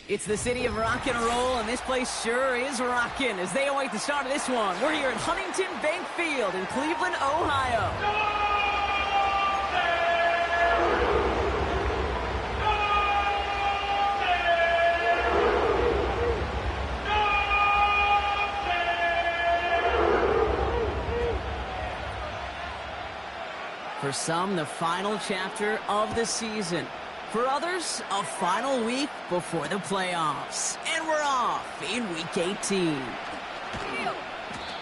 It's the city of rock and roll, and this place sure is rocking as they await the start of this one. We're here at Huntington Bank Field in Cleveland, Ohio. For some, the final chapter of the season. For others, a final week before the playoffs. And we're off in Week 18.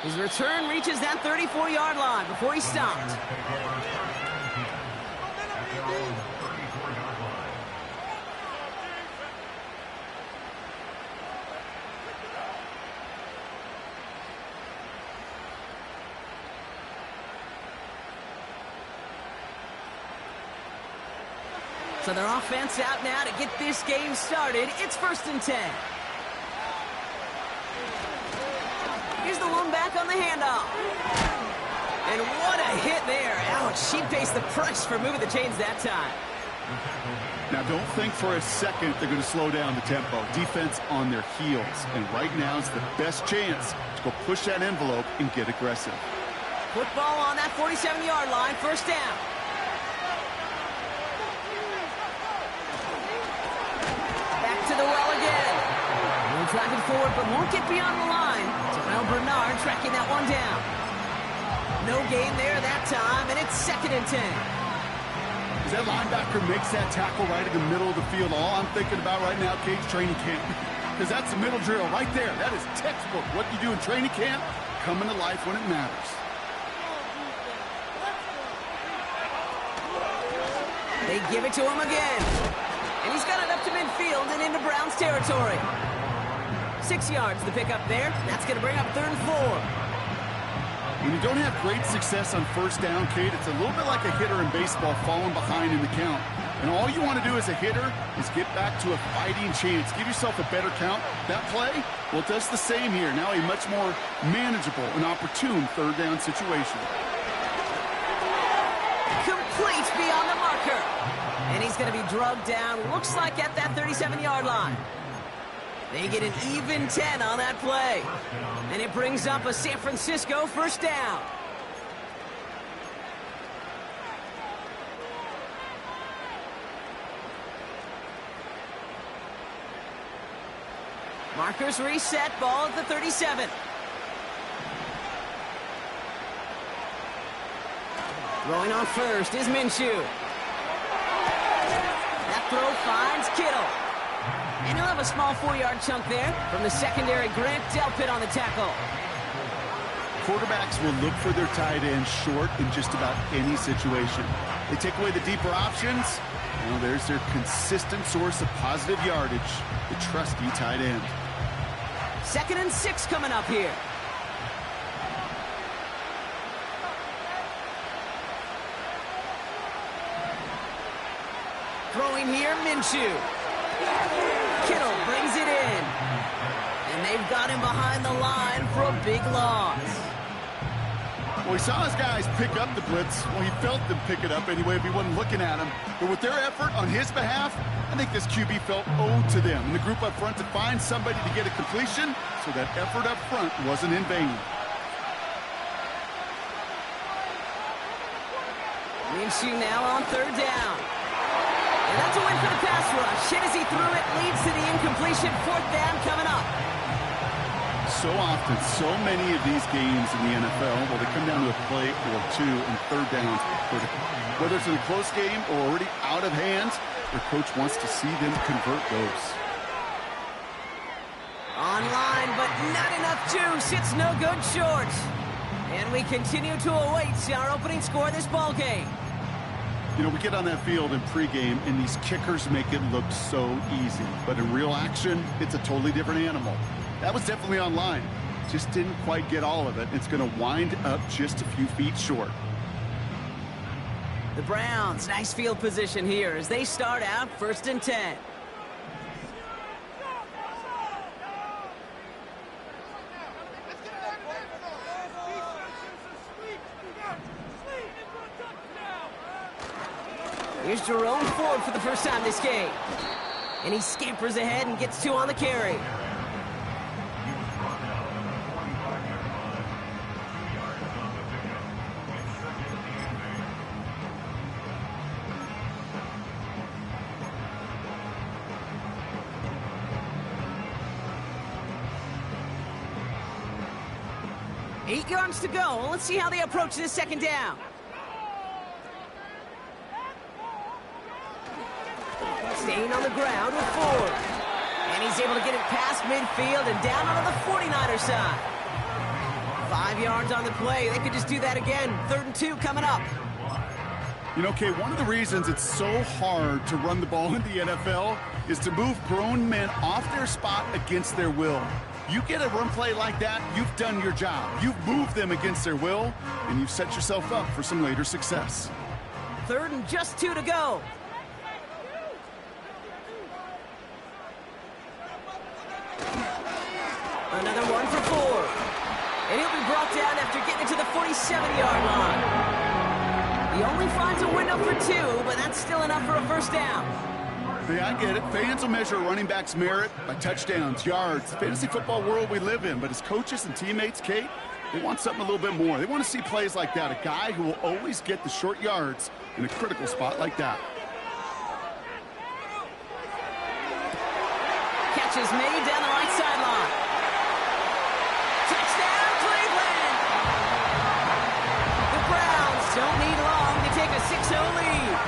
His return reaches that 34-yard line before he stopped. So their offense out now to get this game started. It's 1st and 10. Here's the one back on the handoff. And what a hit there. Ouch, she pays the price for moving the chains that time. Now, don't think for a second they're going to slow down the tempo. Defense on their heels. And right now is the best chance to go push that envelope and get aggressive. Football on that 47-yard line, 1st down. To the well again. We'll drive it forward, but won't get beyond the line. Terrell Bernard tracking that one down. No gain there that time, and it's 2nd and 10. As that linebacker makes that tackle right in the middle of the field, all I'm thinking about right now, Kate's training camp. Because that's the middle drill right there. That is textbook. What you do in training camp, coming to life when it matters. They give it to him again. And he's got it up to midfield and into Browns territory. 6 yards the pickup there. That's going to bring up 3rd and 4. When you don't have great success on 1st down, Kate, it's a little bit like a hitter in baseball falling behind in the count. And all you want to do as a hitter is get back to a fighting chance. Give yourself a better count. That play, well, it does the same here. Now a much more manageable and opportune 3rd down situation. Complete beyond the marker. And he's going to be drugged down, looks like at that 37-yard line. They get an even 10 on that play. And it brings up a San Francisco 1st down. Markers reset, ball at the 37. Throwing on first is Minshew. That throw finds Kittle. And he'll have a small 4-yard chunk there from the secondary. Grant Delpit on the tackle. Quarterbacks will look for their tight end short in just about any situation. They take away the deeper options. Well, there's their consistent source of positive yardage, the trusty tight end. 2nd and 6 coming up here. Throwing here, Minshew. Kittle brings it in. And they've got him behind the line for a big loss. Well, he saw his guys pick up the blitz. Well, he felt them pick it up anyway if he wasn't looking at him. But with their effort on his behalf, I think this QB felt owed to them. And the group up front to find somebody to get a completion, so that effort up front wasn't in vain. Minshew now on 3rd down. And that's a win for the pass rush. Hit as he threw it, leads to the incompletion. 4th down coming up. So often, so many of these games in the NFL, well, they come down to a play or two and 3rd downs. Whether it's in a close game or already out of hands, their coach wants to see them convert those. Online, but not enough juice. It's no good short. And we continue to await our opening score of this ball game. You know, we get on that field in pregame, and these kickers make it look so easy. But in real action, it's a totally different animal. That was definitely online. Just didn't quite get all of it. It's going to wind up just a few feet short. The Browns, nice field position here as they start out 1st and 10. Here's Jerome Ford for the first time this game. And he scampers ahead and gets 2 on the carry. Eight yards to go. Well, let's see how they approach this 2nd down. Staying on the ground with Ford. And he's able to get it past midfield and down onto the 49er side. 5 yards on the play. They could just do that again. 3rd and 2 coming up. You know, Kay, one of the reasons it's so hard to run the ball in the NFL is to move grown men off their spot against their will. You get a run play like that, you've done your job. You've moved them against their will, and you've set yourself up for some later success. 3rd and just 2 to go. Another one for Ford. And he'll be brought down after getting to the 47-yard line. He only finds a window for 2, but that's still enough for a 1st down. Hey, I get it. Fans will measure a running back's merit by touchdowns, yards, the fantasy football world we live in. But as coaches and teammates, Kate, they want something a little bit more. They want to see plays like that, a guy who will always get the short yards in a critical spot like that. Catch is made down the right sideline. Touchdown, Cleveland! The Browns don't need long to take a 6-0 lead.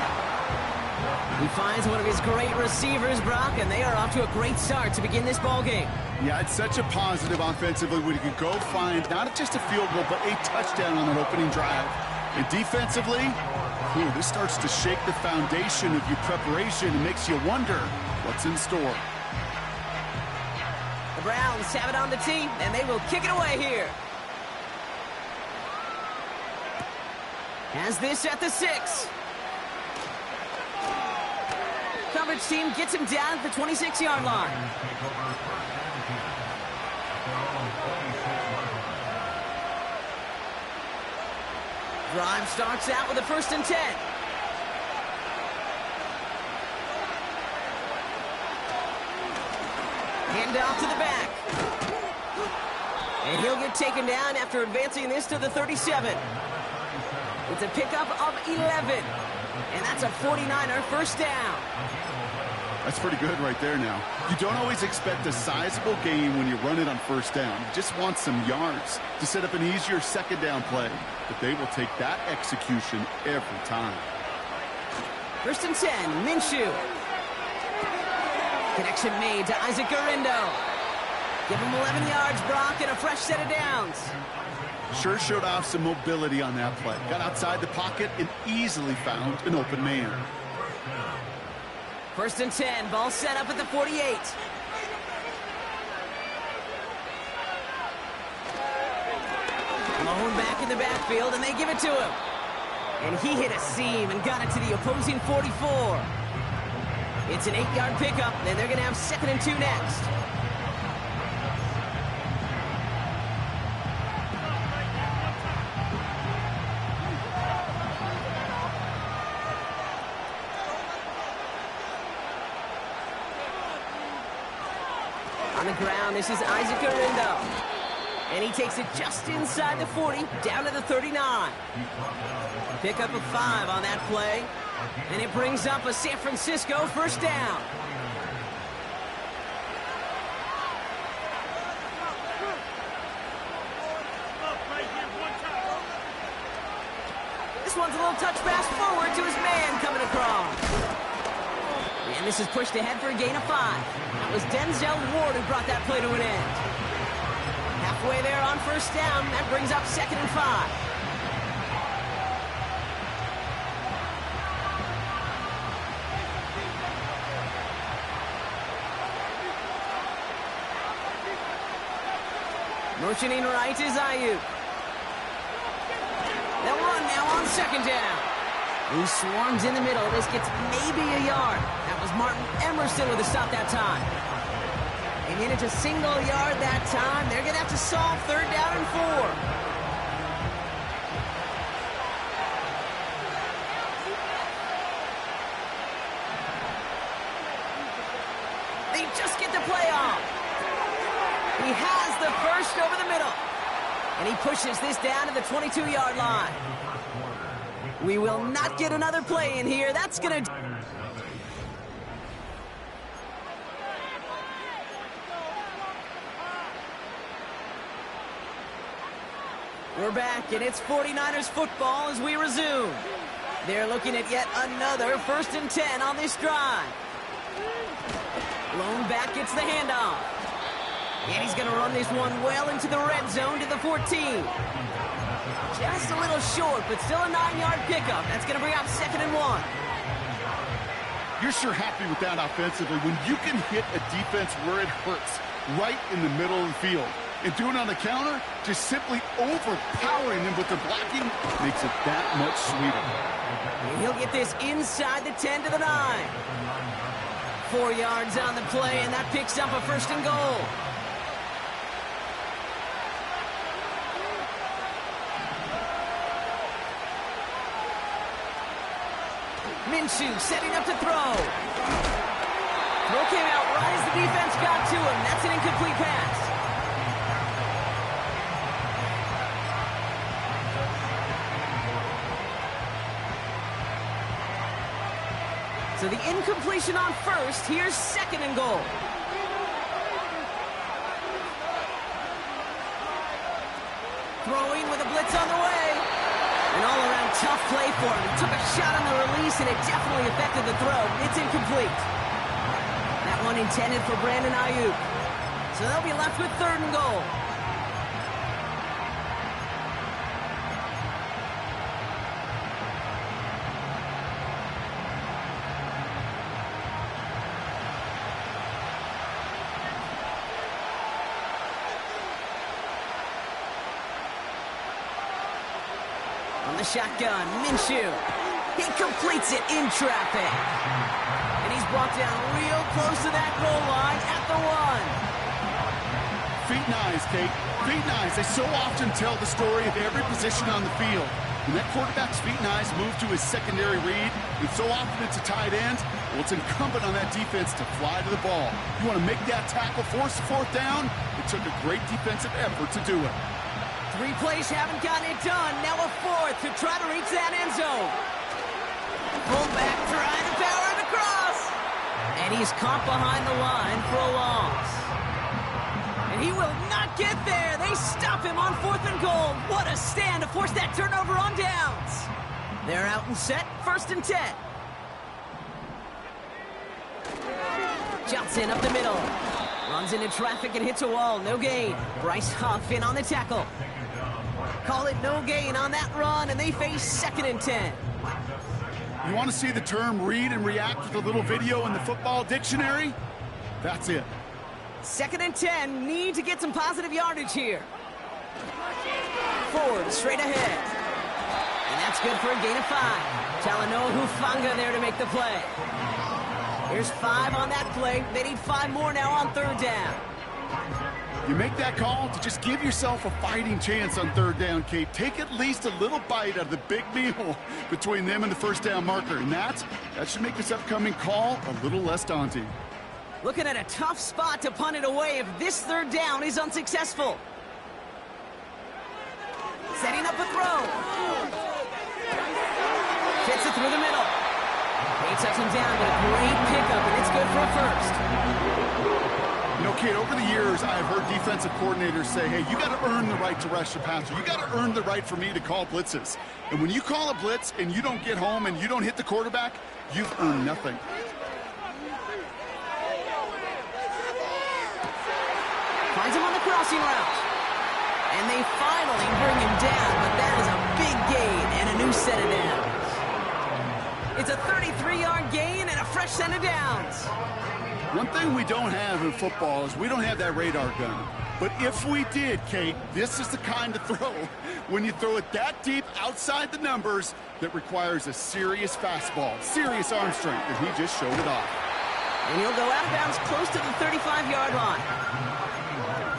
He finds one of his great receivers, Brock, and they are off to a great start to begin this ball game. Yeah, it's such a positive offensively when you can go find not just a field goal, but a touchdown on an opening drive. And defensively, this starts to shake the foundation of your preparation and makes you wonder what's in store. The Browns have it on the tee, and they will kick it away here. Has this at the 6. Coverage team gets him down at the 26-yard line. Drive starts out with a 1st and 10. Hand off to the back. And he'll get taken down after advancing this to the 37. It's a pickup of 11. And that's a 49er 1st down. That's pretty good right there now. You don't always expect a sizable gain when you run it on first down. You just want some yards to set up an easier second down play. But they will take that execution every time. 1st and 10, Minshew. Connection made to Isaac Garindo. Give him 11 yards, Brock, and a fresh set of downs. Sure showed off some mobility on that play. Got outside the pocket and easily found an open man. 1st and 10, ball set up at the 48. Malone back in the backfield, and they give it to him. And he hit a seam and got it to the opposing 44. It's an 8-yard pickup, and they're going to have 2nd and 2 next. On the ground, this is Isaac Garindo. And he takes it just inside the 40, down to the 39. Pickup of 5 on that play. And it brings up a San Francisco 1st down. This one's a little touch pass forward to his man coming across. And this is pushed ahead for a gain of 5. That was Denzel Ward who brought that play to an end. Halfway there on 1st down. That brings up 2nd and 5. Motioning right is Ayuk. They'll run now on 2nd down. He swarms in the middle. This gets maybe a yard. That was Martin Emerson with a stop that time. They manage a single yard that time. They're going to have to solve 3rd down and 4. They just get the play off. He has the 1st over the middle. And he pushes this down to the 22-yard line. We will not get another play in here. That's going to... We're back, and it's 49ers football as we resume. They're looking at yet another 1st and 10 on this drive. Lone back gets the handoff. And he's going to run this one well into the red zone to the 14. Just a little short, but still a 9-yard pickup. That's going to bring up 2nd and 1. You're sure happy with that offensively when you can hit a defense where it hurts, right in the middle of the field. And doing it on the counter, just simply overpowering them with the blocking, makes it that much sweeter. And he'll get this inside the 10 to the 9. 4 yards on the play, and that picks up a 1st and goal. Minshew setting up to throw. Throw came out right as the defense got to him. That's an incomplete pass. So the incompletion on 1st. Here's 2nd and goal. Throwing with a blitz on the way. An all-around tough play for him. He took a shot on the release, and it definitely affected the throw. It's incomplete. That one intended for Brandon Ayuk. So they'll be left with 3rd and goal. On the shotgun, Minshew. He completes it in traffic. And he's brought down real close to that goal line at the 1. Feet and eyes, Kate. Feet and eyes. They so often tell the story of every position on the field. When that quarterback's feet and eyes move to his secondary read, and so often it's a tight end, well, it's incumbent on that defense to fly to the ball. You want to make that tackle, force the 4th down? It took a great defensive effort to do it. 3 plays haven't gotten it done. Now a 4th to try to reach that end zone. Fullback trying to power it across. And he's He's caught behind the line for a loss. And he will not get there. They stop him on 4th and goal. What a stand to force that turnover on downs. They're out and set, 1st and 10. Johnson up the middle. Runs into traffic and hits a wall. No gain. Bryce Huff in on the tackle. Call it no gain on that run, and they face 2nd and 10. You want to see the term read and react with a little video in the football dictionary? That's it. 2nd and 10. Need to get some positive yardage here. Ford straight ahead. And that's good for a gain of 5. Talanoa Hufanga there to make the play. Here's 5 on that play. They need 5 more now on 3rd down. You make that call to just give yourself a fighting chance on 3rd down, Kate. Take at least a little bite out of the big meal between them and the 1st down marker. And that should make this upcoming call a little less daunting. Looking at a tough spot to punt it away if this 3rd down is unsuccessful. Setting up a throw. Fits it through the middle. He tucks him down, but a great pickup, and it's good for a 1st. You know, Kate, over the years, I've heard defensive coordinators say, hey, you got to earn the right to rush the passer. You got to earn the right for me to call blitzes. And when you call a blitz and you don't get home and you don't hit the quarterback, you've earned nothing. Finds him on the crossing route. And they finally bring him down, but that is a big gain and a new set of downs. It's a 33-yard gain and a fresh set of downs. One thing we don't have in football is we don't have that radar gun. But if we did, Kate, this is the kind of throw, when you throw it that deep outside the numbers, that requires a serious fastball, serious arm strength, and he just showed it off. And he'll go out of bounds close to the 35-yard line.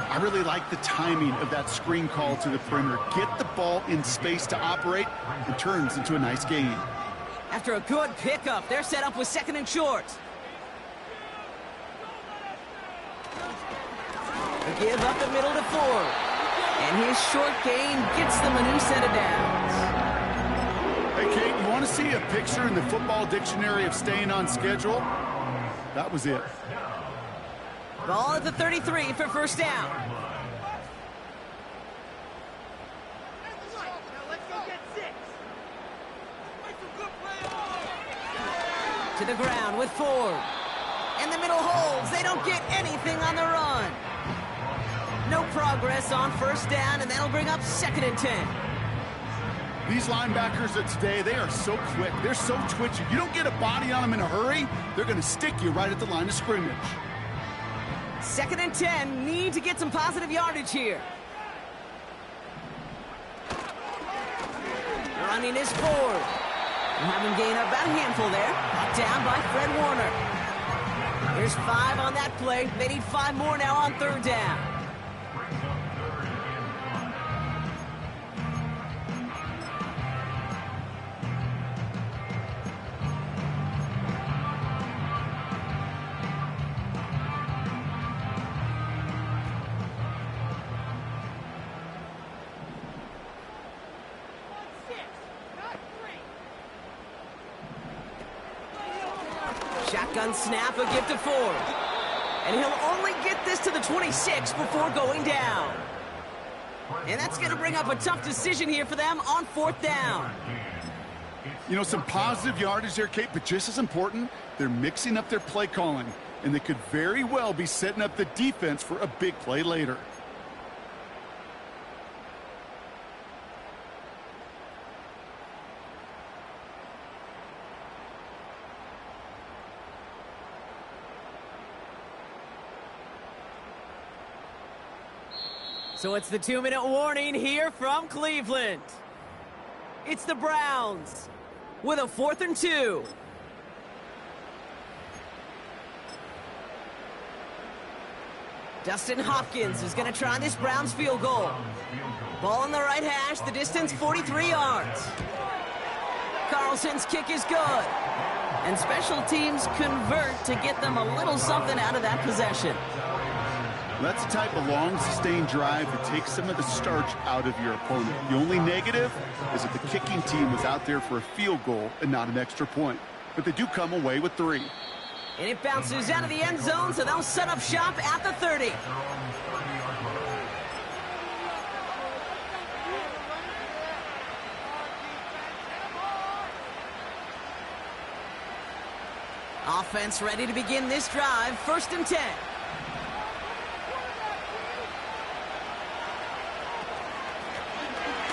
I really like the timing of that screen call to the perimeter. Get the ball in space to operate, and turns into a nice gain. After a good pickup, they're set up with 2nd and short. A give up the middle to Ford. And his short gain gets them a new set of downs. Hey, Kate, you want to see a picture in the football dictionary of staying on schedule? That was it. Ball at the 33 for 1st down. To the ground with Ford. And the middle holds. They don't get anything on the run. No progress on 1st down, and that'll bring up 2nd and 10. These linebackers of today, they are so quick. They're so twitchy. You don't get a body on them in a hurry, they're going to stick you right at the line of scrimmage. 2nd and 10. Need to get some positive yardage here. Running is Ford. And have him gain about a handful there. Down by Fred Warner. Here's 5 on that play. They need 5 more now on 3rd down. Shotgun snap, a give to Ford. And he'll only get this to the 26 before going down. And that's going to bring up a tough decision here for them on 4th down. You know, some positive yardage there, Kate, but just as important, they're mixing up their play calling. And they could very well be setting up the defense for a big play later. So it's the 2-minute warning here from Cleveland. It's the Browns with a 4th and 2. Dustin Hopkins is going to try this Browns field goal. Ball on the right hash, the distance 43 yards. Carlson's kick is good. And special teams convert to get them a little something out of that possession. That's the type of long, sustained drive that takes some of the starch out of your opponent. The only negative is that the kicking team was out there for a field goal and not an extra point. But they do come away with 3. And it bounces out of the end zone, so they'll set up shop at the 30. Offense ready to begin this drive. 1st and 10.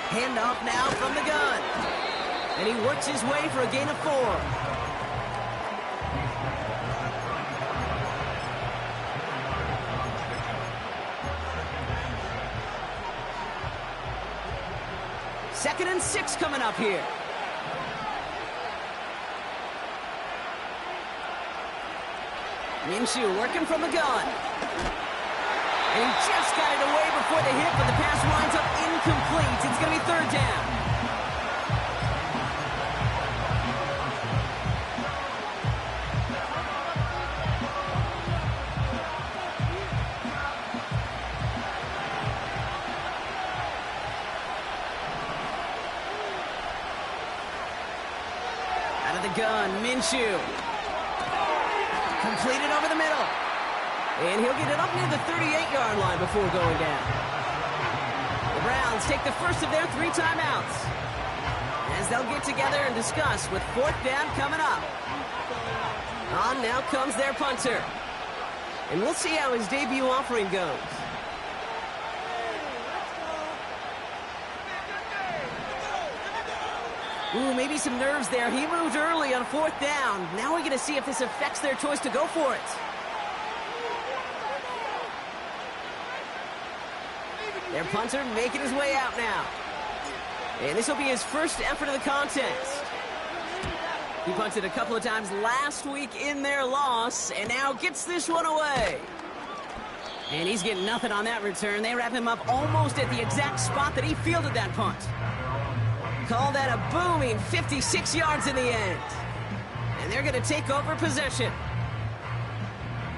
Handoff now from the gun. And he works his way for a gain of 4. Second and 6 coming up here. Minshew working from the gun. And he just got it away before the hit, but the pass winds up incomplete. It's going to be 3rd down. Out of the gun, Minshew. Completed over the middle. And he'll get it up near the 38-yard line before going down. The Browns take the first of their 3 timeouts as they'll get together and discuss with 4th down coming up. On now comes their punter. And we'll see how his debut offering goes. Ooh, maybe some nerves there. He moved early on 4th down. Now we're going to see if this affects their choice to go for it. Their punter making his way out now. And this will be his first effort of the contest. He punted a couple of times last week in their loss, and now gets this one away. And he's getting nothing on that return. They wrap him up almost at the exact spot that he fielded that punt. Call that a booming 56 yards in the end. And they're going to take over possession.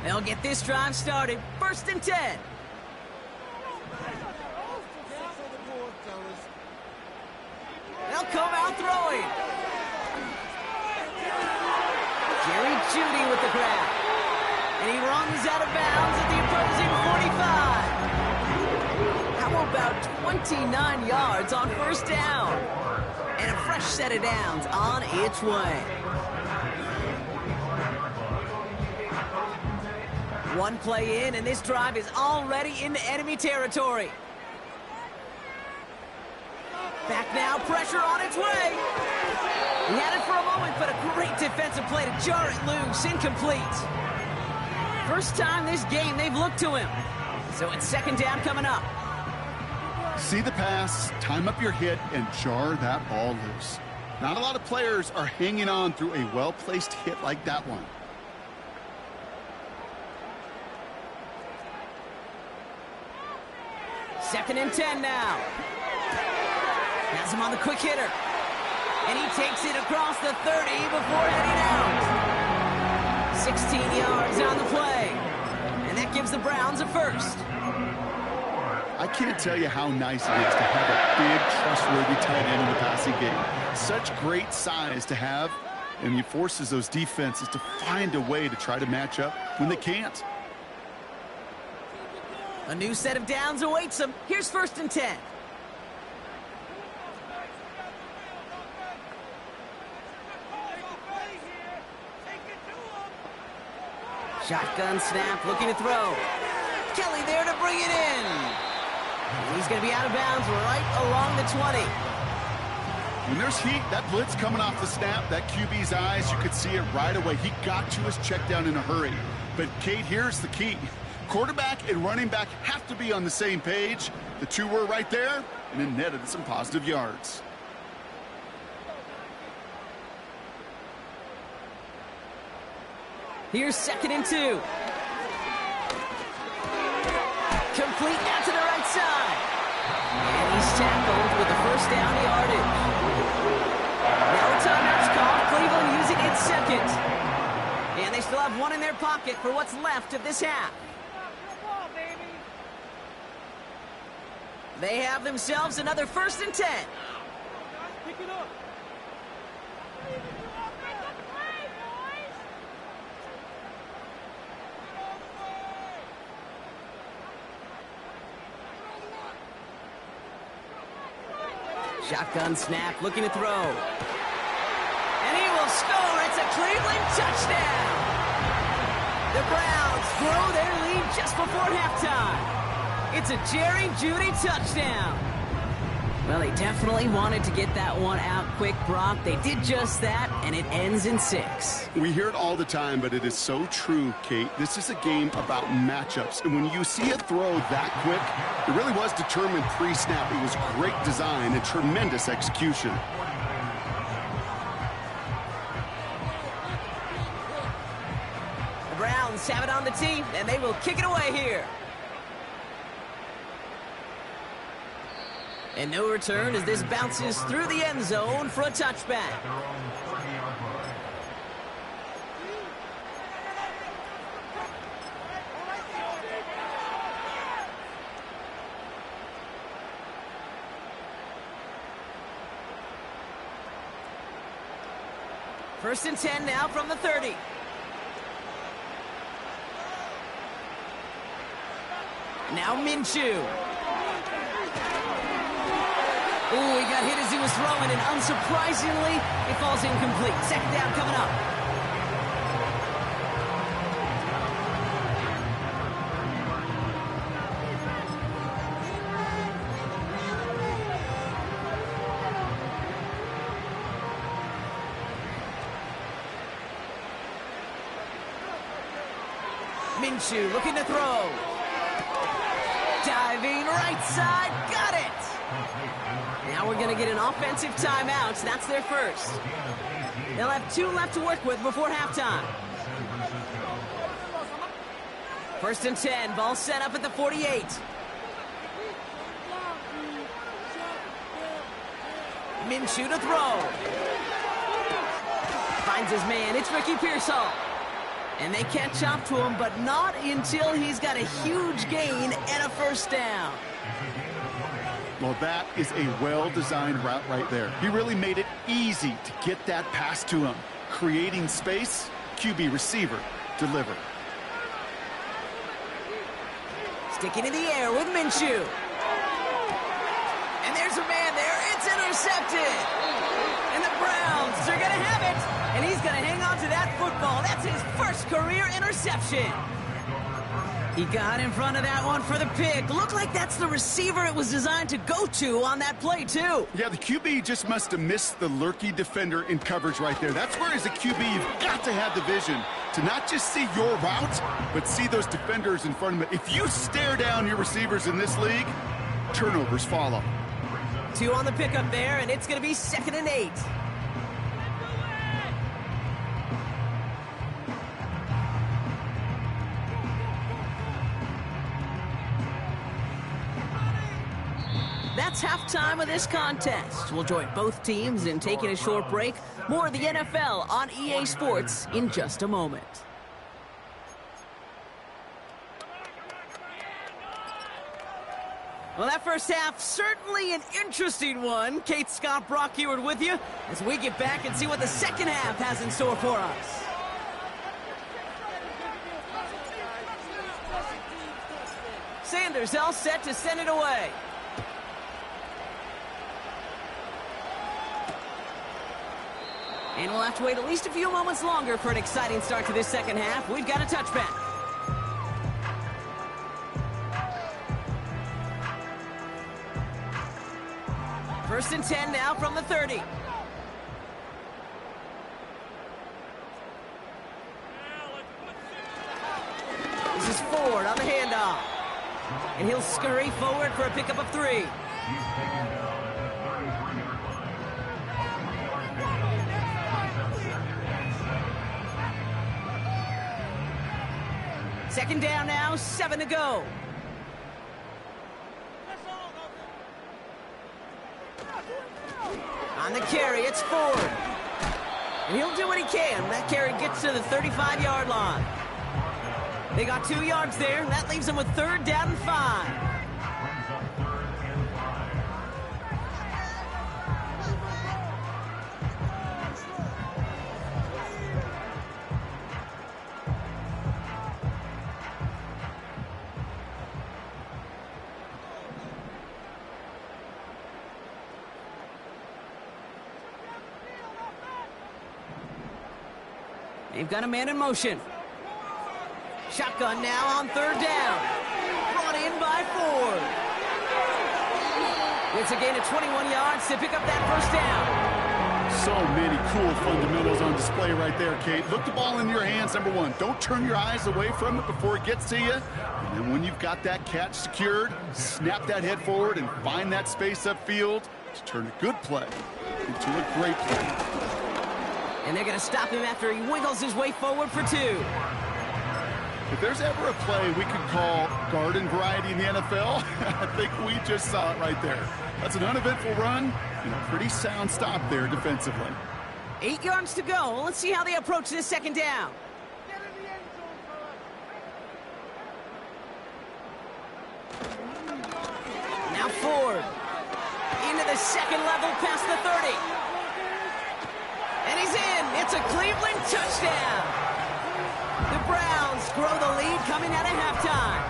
They'll get this drive started. 1st and 10. They'll come out throwing. Jerry Jeudy with the grab. And he runs out of bounds at the opposing 45. How about 29 yards on 1st down? And a fresh set of downs on its way. One play in, and this drive is already into enemy territory. Back now, pressure on its way. He had it for a moment, but a great defensive play to jar it loose, incomplete. First time this game they've looked to him. So it's 2nd down coming up. See the pass, time up your hit, and jar that ball loose. Not a lot of players are hanging on through a well-placed hit like that one. Second and 10 now. Has him on the quick hitter. And he takes it across the 30 before heading out. 16 yards on the play. And that gives the Browns a first. I can't tell you how nice it is to have a big, trustworthy tight end in the passing game. Such great size to have, and he forces those defenses to find a way to try to match up when they can't. A new set of downs awaits them. Here's 1st and 10. Shotgun snap, looking to throw. Kelly there to bring it in. And he's going to be out of bounds right along the 20. When there's heat, that blitz coming off the snap, that QB's eyes, you could see it right away. He got to his check down in a hurry. But, Kate, here's the key. Quarterback and running back have to be on the same page. The two were right there, and it netted some positive yards. Here's 2nd and 2. Complete out to the right side. And he's tackled with the 1st down yardage. Now a timeout's called. Cleveland using its 2nd. And they still have one in their pocket for what's left of this half. They have themselves another 1st and 10. Pick it up. Shotgun snap, looking to throw. And he will score. It's a Cleveland touchdown. The Browns throw their lead just before halftime. It's a Jerry Jeudy touchdown. Well, they definitely wanted to get that one out quick, Brock. They did just that, and it ends in 6. We hear it all the time, but it is so true, Kate. This is a game about matchups. And when you see a throw that quick, it really was determined pre-snap. It was great design and tremendous execution. The Browns have it on the tee, and they will kick it away here. And no return as this bounces through the end zone for a touchback. First and 10 now from the 30. Now Minshew. Ooh, he got hit as he was throwing, and unsurprisingly, it falls incomplete. Second down coming up. Minshew looking to throw. Diving right side, got it! Now we're going to get an offensive timeout. So that's their first. They'll have 2 left to work with before halftime. First and 10. Ball set up at the 48. Minshew to throw. Finds his man. It's Ricky Pearsall. And they catch up to him, but not until he's got a huge gain and a first down. Well, that is a well-designed route right there. He really made it easy to get that pass to him. Creating space, QB receiver, deliver. Sticking in the air with Minshew. And there's a man there. It's intercepted. And the Browns are going to have it. And he's going to hang on to that football. That's his first career interception. He got in front of that one for the pick. Looked like that's the receiver it was designed to go to on that play, too. Yeah, the QB just must have missed the lurky defender in coverage right there. That's where, as a QB, you've got to have the vision to not just see your route, but see those defenders in front of it. If you stare down your receivers in this league, turnovers follow. 2 on the pickup there, and it's going to be 2nd and 8. That's halftime of this contest. We'll join both teams in taking a short break. More of the NFL on EA Sports in just a moment. Well, that first half, certainly an interesting one. Kate, Scott, Brock Ewart with you as we get back and see what the second half has in store for us. Sanders all set to send it away. And we'll have to wait at least a few moments longer for an exciting start to this second half. We've got a touchback. First and 10 now from the 30. This is Ford on the handoff. And he'll scurry forward for a pickup of 3. Second down now, 7 to go. On the carry, it's Ford. And he'll do what he can. That carry gets to the 35-yard line. They got 2 yards there, and that leaves them with 3rd down and 5. They've got a man in motion. Shotgun now on third down. Brought in by Ford. It's a gain of 21 yards to pick up that first down. So many cool fundamentals on display right there, Kate. Look the ball in your hands, number one. Don't turn your eyes away from it before it gets to you. And then when you've got that catch secured, snap that head forward and find that space upfield to turn a good play into a great play. And they're going to stop him after he wiggles his way forward for 2. If there's ever a play we could call garden variety in the NFL, I think we just saw it right there. That's an uneventful run and a pretty sound stop there defensively. 8 yards to go. Let's see how they approach this second down. Now Ford. Into the second level past the 30. And he's in. It's a Cleveland touchdown. The Browns grow the lead coming out of halftime.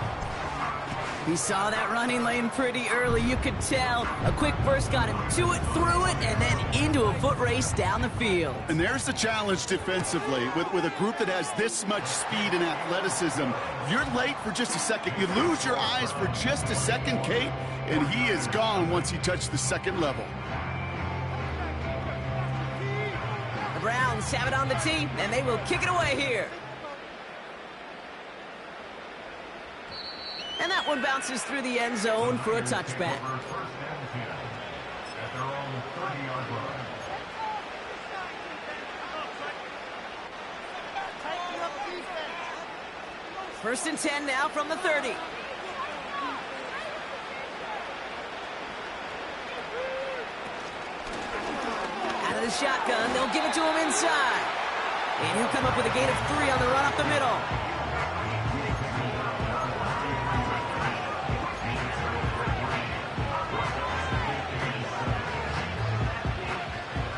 He saw that running lane pretty early. You could tell. A quick burst got him to it, through it, and then into a foot race down the field. And there's the challenge defensively. With a group that has this much speed and athleticism, you're late for just a second. You lose your eyes for just a second, Kate, and he is gone once he touched the second level. The Browns have it on the tee, and they will kick it away here. And that one bounces through the end zone for a touchback. First and 10 now from the 30. Out of the shotgun, they'll give it to him inside. And he'll come up with a gain of 3 on the run up the middle.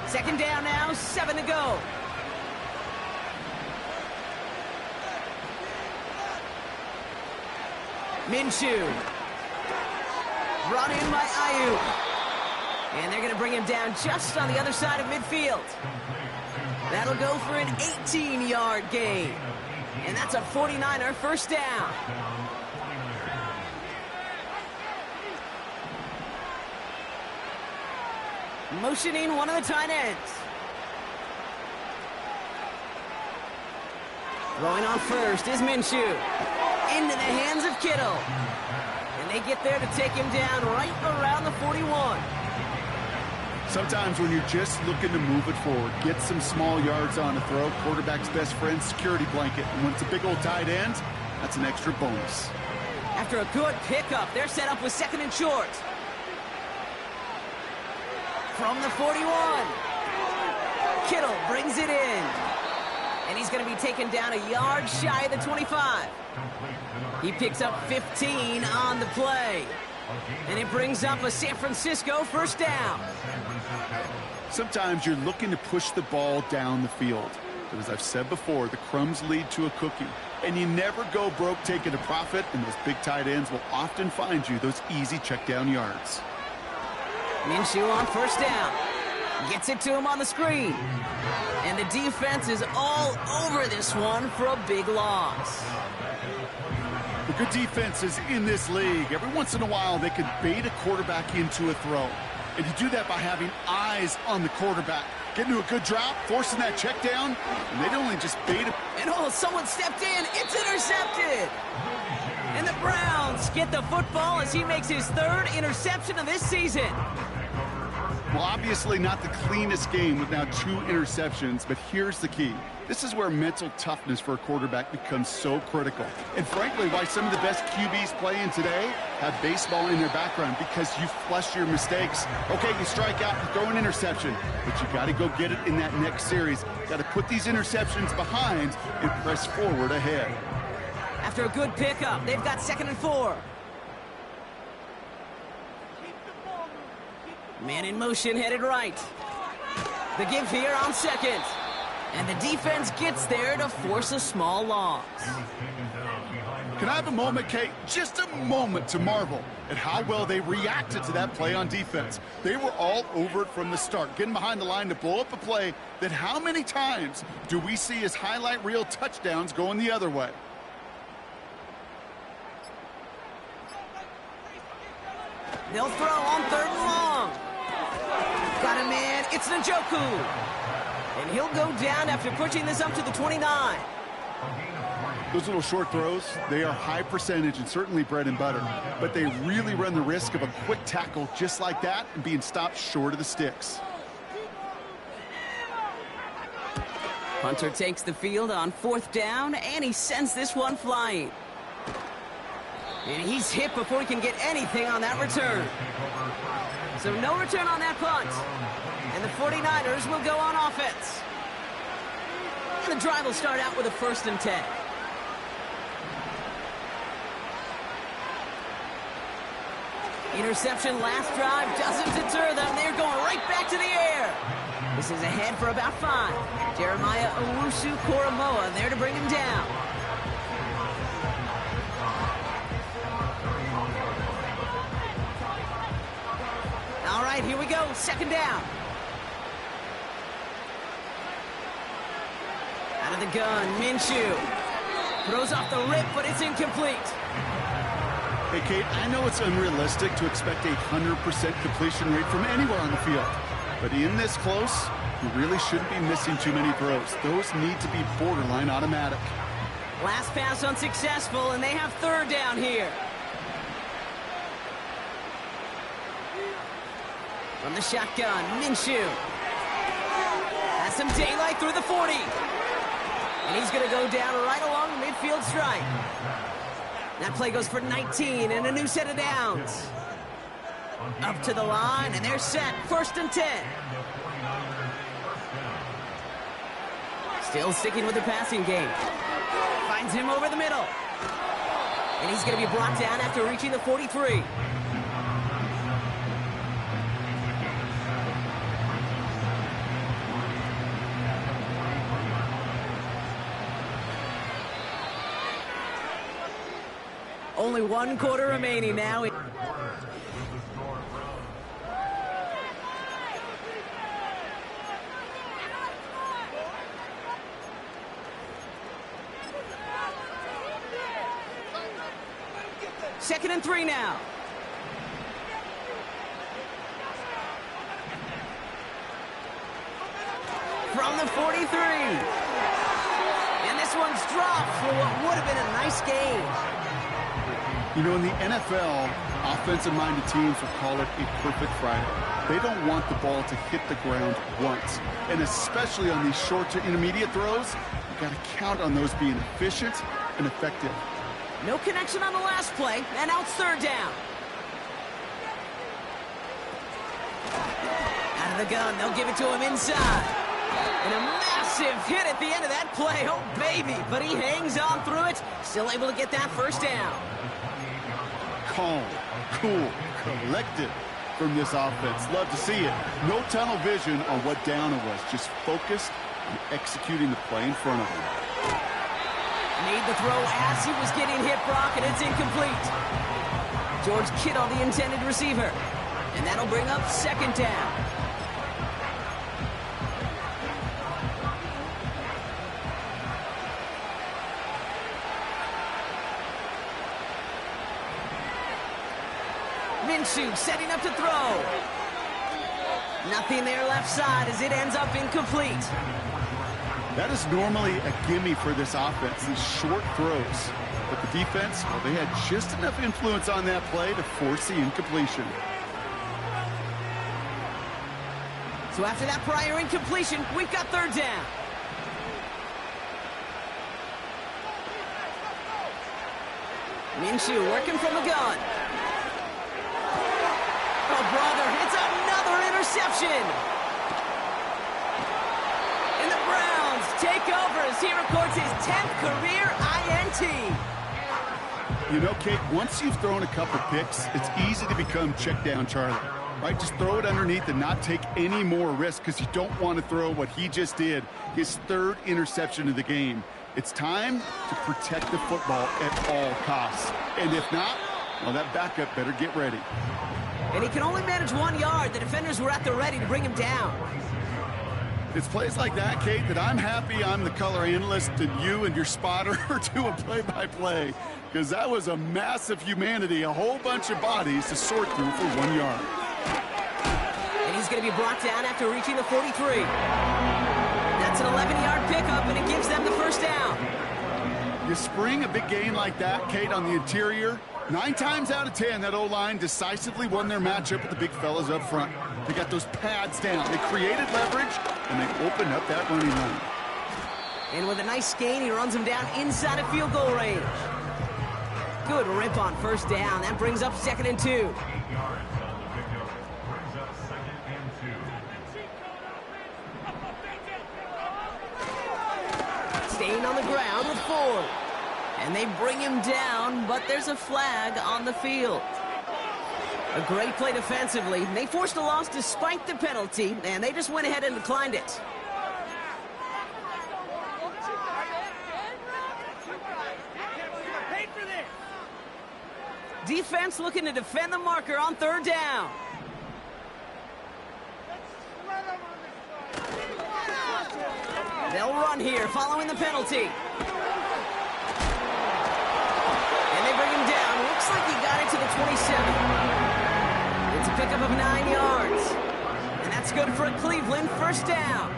Second down now, 7 to go. Minshew. Brought in by Ayuk. And they're going to bring him down just on the other side of midfield. That'll go for an 18-yard gain. And that's a 49er first down. Motioning one of the tight ends. Throwing on first is Minshew. Into the hands of Kittle. And they get there to take him down right around the 41. Sometimes when you're just looking to move it forward, get some small yards on a throw, quarterback's best friend, security blanket. And when it's a big old tight end, that's an extra bonus. After a good pickup, they're set up with second and short. From the 41. Kittle brings it in. And he's going to be taken down a yard shy of the 25. He picks up 15 on the play. And it brings up a San Francisco first down. Sometimes you're looking to push the ball down the field. But as I've said before, the crumbs lead to a cookie. And you never go broke taking a profit, and those big tight ends will often find you those easy check down yards. Minshew on first down. Gets it to him on the screen. And the defense is all over this one for a big loss. The good defenses in this league, every once in a while they could bait a quarterback into a throw. And you do that by having eyes on the quarterback. Getting to a good drop, forcing that check down, and they'd only just bait it. And oh, someone stepped in. It's intercepted. And the Browns get the football as he makes his 3rd interception of this season. Well, obviously not the cleanest game with now 2 interceptions, but here's the key. This is where mental toughness for a quarterback becomes so critical. And frankly, why some of the best QBs playing today have baseball in their background, because you flush your mistakes. Okay, you strike out, you throw an interception, but you got to go get it in that next series. Got to put these interceptions behind and press forward ahead. After a good pickup, they've got 2nd and 4. Man in motion, headed right. The give here on second. And the defense gets there to force a small loss. Can I have a moment, Kate? Just a moment to marvel at how well they reacted to that play on defense. They were all over it from the start, getting behind the line to blow up a play that how many times do we see as highlight reel touchdowns going the other way? They'll throw on 3rd and long. Got a man, it's Njoku. And he'll go down after pushing this up to the 29. Those little short throws, they are high percentage and certainly bread and butter. But they really run the risk of a quick tackle just like that and being stopped short of the sticks. Hunter takes the field on 4th down, and he sends this one flying. And he's hit before he can get anything on that return. So no return on that punt. And the 49ers will go on offense. And the drive will start out with a 1st and 10. Interception last drive doesn't deter them. They're going right back to the air. This is ahead for about 5. Jeremiah Owusu-Koramoah there to bring him down. All right, here we go. 2nd down. Out of the gun, Minshew. Throws off the rip, but it's incomplete. Hey, Kate, I know it's unrealistic to expect a 100% completion rate from anywhere on the field. But in this close, you really shouldn't be missing too many throws. Those need to be borderline automatic. Last pass unsuccessful, and they have 3rd down here. From the shotgun, Minshew. Has some daylight through the 40. And he's going to go down right along the midfield stripe. That play goes for 19 and a new set of downs. Up to the line, and they're set. 1st and 10. Still sticking with the passing game. Finds him over the middle. And he's going to be brought down after reaching the 43. Only 1 quarter remaining now. Second and 3 now. From the 43. And this one's dropped for what would have been a nice game. You know, in the NFL, offensive-minded teams will call it a perfect Friday. They don't want the ball to hit the ground once. And especially on these short to intermediate throws, you've got to count on those being efficient and effective. No connection on the last play, and now it's 3rd down. Out of the gun, they'll give it to him inside. And a massive hit at the end of that play. Oh, baby. But he hangs on through it. Still able to get that 1st down. Calm, cool, collected from this offense. Love to see it. No tunnel vision on what down it was. Just focused on executing the play in front of him. Made the throw as he was getting hit, Brock, and it's incomplete. George Kittle, the intended receiver. And that'll bring up 2nd down. Minshew setting up to throw. Nothing there left side as it ends up incomplete. That is normally a gimme for this offense, these short throws. But the defense, well, they had just enough influence on that play to force the incompletion. So after that prior incompletion, we've got 3rd down. Minshew working from the gun. Oh, brother, it's another interception. And the Browns take over as he records his 10th career INT. You know, Kate, once you've thrown a couple picks, it's easy to become check down Charlie, right? Just throw it underneath and not take any more risk because you don't want to throw what he just did, his third interception of the game. It's time to protect the football at all costs. And if not, well, that backup better get ready. And he can only manage 1 yard. The defenders were at the ready to bring him down. It's plays like that, Kate, that I'm happy I'm the color analyst and you and your spotter are doing play-by-play. Because that was a massive humanity, a whole bunch of bodies to sort through for 1 yard. And he's going to be brought down after reaching the 43. That's an 11-yard pickup, and it gives them the first down. You spring a big gain like that, Kate, on the interior, 9 times out of 10, that O-line decisively won their matchup with the big fellas up front. They got those pads down. They created leverage, and they opened up that running lane. And with a nice gain, he runs him down inside of field goal range. Good rip on first down. That brings up 2nd and 2. Staying on the ground with Ford. And they bring him down, but there's a flag on the field. A great play defensively. They forced a loss despite the penalty, and they just went ahead and declined it. Defense looking to defend the marker on 3rd down. They'll run here following the penalty. And they bring him down. Looks like he got it to the 27. It's a pickup of 9 yards. And that's good for a Cleveland first down.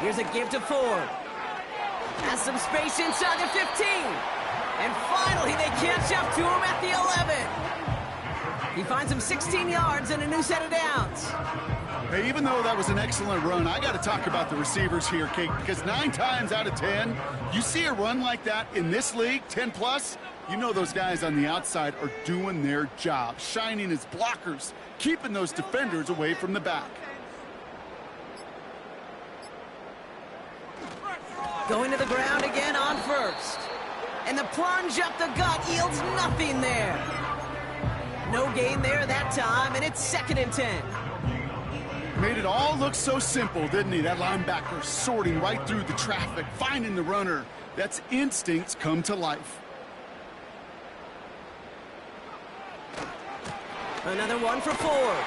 Here's a give to Ford. Has some space inside the 15. And finally, they catch up to him at the 11. He finds him 16 yards and a new set of downs. Hey, even though that was an excellent run, I got to talk about the receivers here, Kate, because 9 times out of 10, you see a run like that in this league, 10+, you know those guys on the outside are doing their job, shining as blockers, keeping those defenders away from the back. Going to the ground again on 1st. And the plunge up the gut yields nothing there. No gain there that time, and it's 2nd and 10. Made it all look so simple, didn't he? That linebacker sorting right through the traffic, finding the runner. That's instincts come to life. Another one for Ford.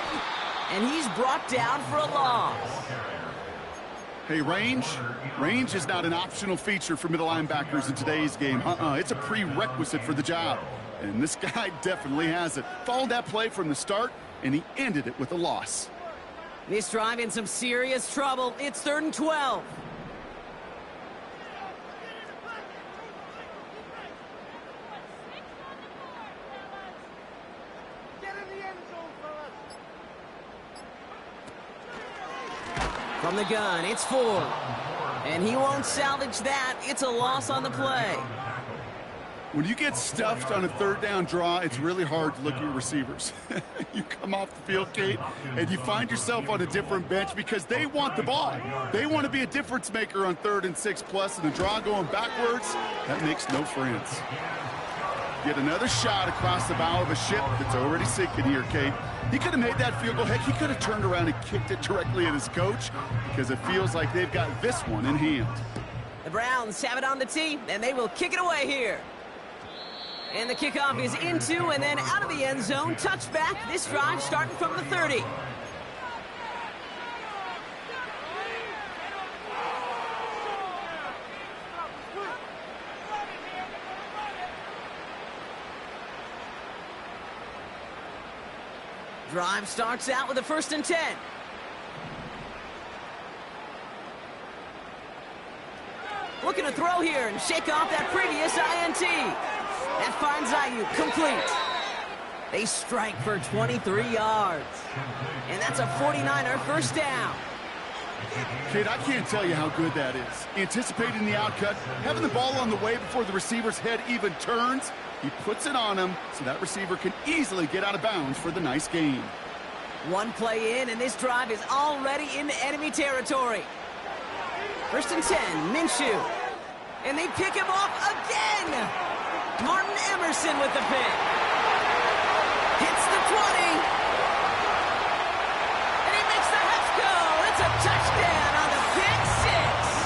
And he's brought down for a loss. Hey, range is not an optional feature for middle linebackers in today's game. It's a prerequisite for the job. And this guy definitely has it. Followed that play from the start, and he ended it with a loss. This drive in some serious trouble. It's 3rd and 12. From the gun, it's Ford. And he won't salvage that. It's a loss on the play. When you get stuffed on a 3rd down draw, it's really hard to look at your receivers. You come off the field, Kate, and you find yourself on a different bench because they want the ball. They want to be a difference maker on 3rd and 6+, and the draw going backwards, that makes no friends. Get another shot across the bow of a ship that's already sinking here, Kate. He could have made that field goal. Heck, he could have turned around and kicked it directly at his coach because it feels like they've got this one in hand. The Browns have it on the tee, and they will kick it away here. And the kickoff is into and then out of the end zone. Touchback. This drive starting from the 30. Drive starts out with a 1st and 10. Looking to throw here and shake off that previous INT. That finds Ayuk complete. They strike for 23 yards. And that's a 49er first down. Kid, I can't tell you how good that is. Anticipating the outcut, having the ball on the way before the receiver's head even turns. He puts it on him so that receiver can easily get out of bounds for the nice gain. One play in, and this drive is already into enemy territory. 1st and 10, Minshew. And they pick him off again! Martin Emerson with the pick. Hits the 20. And he makes the Hefco. It's a touchdown on the pick six.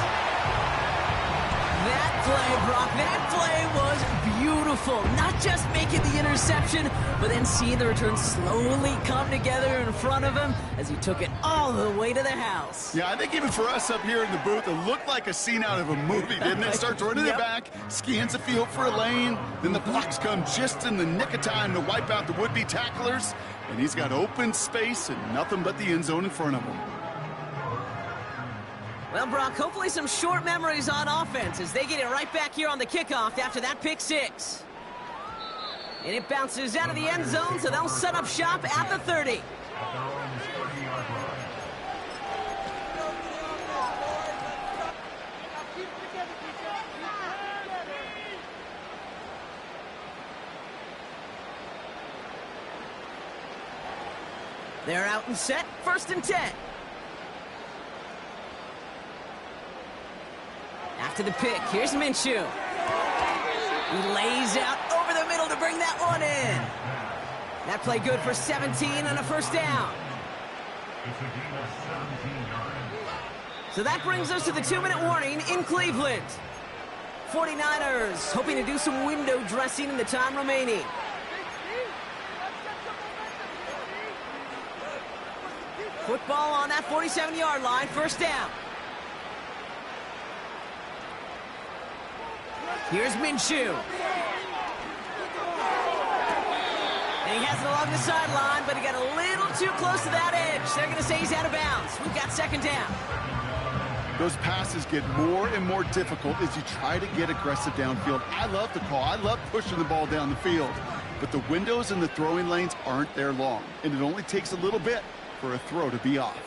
That play, Brock, that play was beautiful. Not just making the interception, but then seeing the return slowly come together in front of him as he took it all the way to the house. Yeah, I think even for us up here in the booth, it looked like a scene out of a movie, didn't it? Starts running it back, scans the field for a lane, then the blocks come just in the nick of time to wipe out the would-be tacklers, and he's got open space and nothing but the end zone in front of him. Well, Brock, hopefully some short memories on offense as they get it right back here on the kickoff after that pick six. And it bounces out of the end zone, so they'll set up shop at the 30. They're out and set, 1st and 10. After the pick, here's Minshew. He lays out over the middle to bring that one in. That play good for 17 and a 1st down. So that brings us to the 2-minute warning in Cleveland. 49ers hoping to do some window dressing in the time remaining. Football on that 47-yard line, 1st down. Here's Minshew. And he has it along the sideline, but he got a little too close to that edge. They're going to say he's out of bounds. We've got 2nd down. Those passes get more and more difficult as you try to get aggressive downfield. I love the call. I love pushing the ball down the field. But the windows in the throwing lanes aren't there long, and it only takes a little bit for a throw to be off.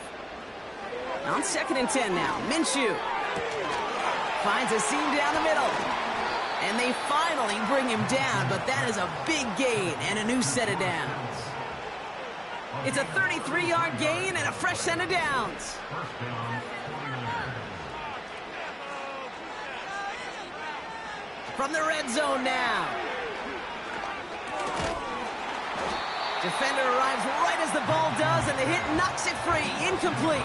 On 2nd and 10 now, Minshew finds a seam down the middle. And they finally bring him down, but that is a big gain and a new set of downs. It's a 33-yard gain and a fresh set of downs. From the red zone now. Defender arrives right as the ball does, and the hit knocks it free. Incomplete.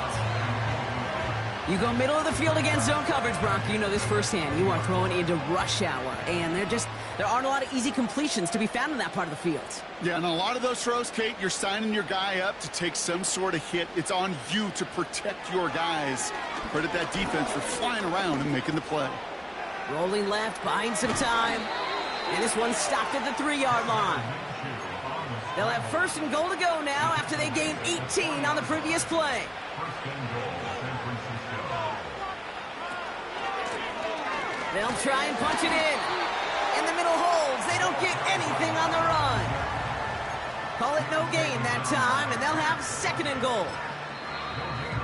You go middle of the field against zone coverage, Brock. You know this firsthand. You are throwing into rush hour, and there aren't a lot of easy completions to be found in that part of the field. Yeah, and a lot of those throws, Kate, you're signing your guy up to take some sort of hit. It's on you to protect your guys. Credit that defense for flying around and making the play. Rolling left, buying some time. And this one stopped at the 3-yard line. They'll have 1st and goal to go now after they gained 18 on the previous play. They'll try and punch it in. In the middle holds. They don't get anything on the run. Call it no gain that time, and they'll have 2nd and goal.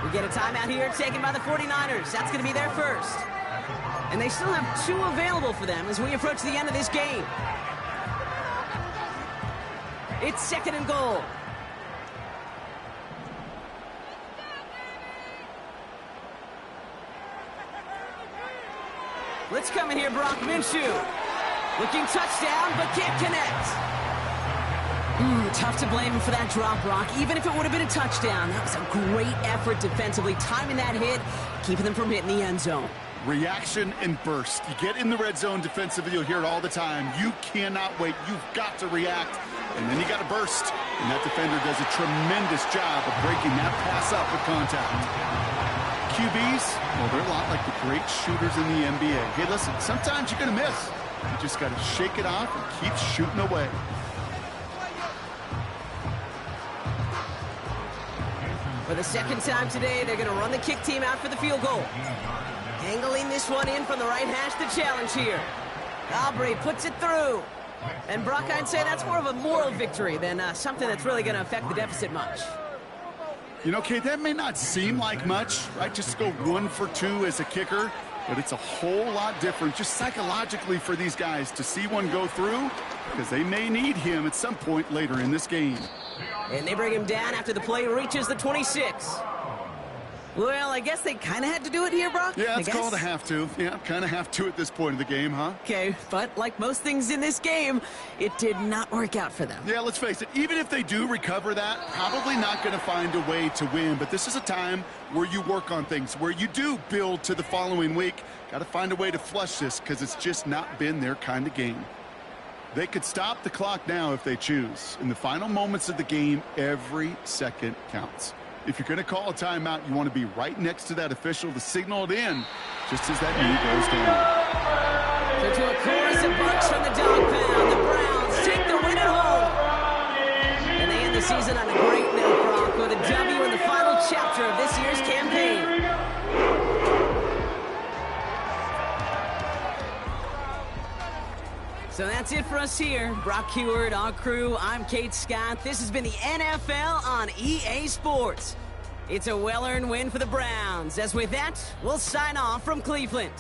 We get a timeout here taken by the 49ers. That's going to be their 1st. And they still have 2 available for them as we approach the end of this game. It's 2nd and goal. Let's come in here, Brock. Minshew. Looking touchdown, but can't connect. Tough to blame him for that drop, Brock. Even if it would have been a touchdown, that was a great effort defensively, timing that hit, keeping them from hitting the end zone. Reaction and burst. You get in the red zone defensively, you'll hear it all the time. You cannot wait. You've got to react, and then you got to burst. And that defender does a tremendous job of breaking that pass up with contact. QBs, well, they're a lot like the great shooters in the NBA. Hey, listen, sometimes you're going to miss. You just got to shake it off and keep shooting away. For the 2nd time today, they're going to run the kick team out for the field goal. Angling this one in from the right hash, the challenge here. Aubrey puts it through. And Brock, I'd say that's more of a moral victory than something that's really going to affect the deficit much. You know, Kate, that may not seem like much, right? Just go 1 for 2 as a kicker. But it's a whole lot different just psychologically for these guys to see one go through, because they may need him at some point later in this game. And they bring him down after the play reaches the 26. Well, I guess they kind of had to do it here, Brock. Yeah, it's called a have to. Yeah, kind of have to at this point of the game, huh? Okay, but like most things in this game, it did not work out for them. Yeah, let's face it, even if they do recover that, probably not going to find a way to win. But this is a time where you work on things, where you do build to the following week. Got to find a way to flush this, because it's just not been their kind of game. They could stop the clock now if they choose. In the final moments of the game, every second counts. If you're going to call a timeout, you want to be right next to that official to signal it in just as that knee goes down. So to a chorus of bucks from the dog pound, the Browns take the win at home. And they end the season on a great note, Brock, with a W in the final chapter of this year's campaign. So that's it for us here. Brock Heward, our crew, I'm Kate Scott. This has been the NFL on EA Sports. It's a well-earned win for the Browns. As with that, we'll sign off from Cleveland.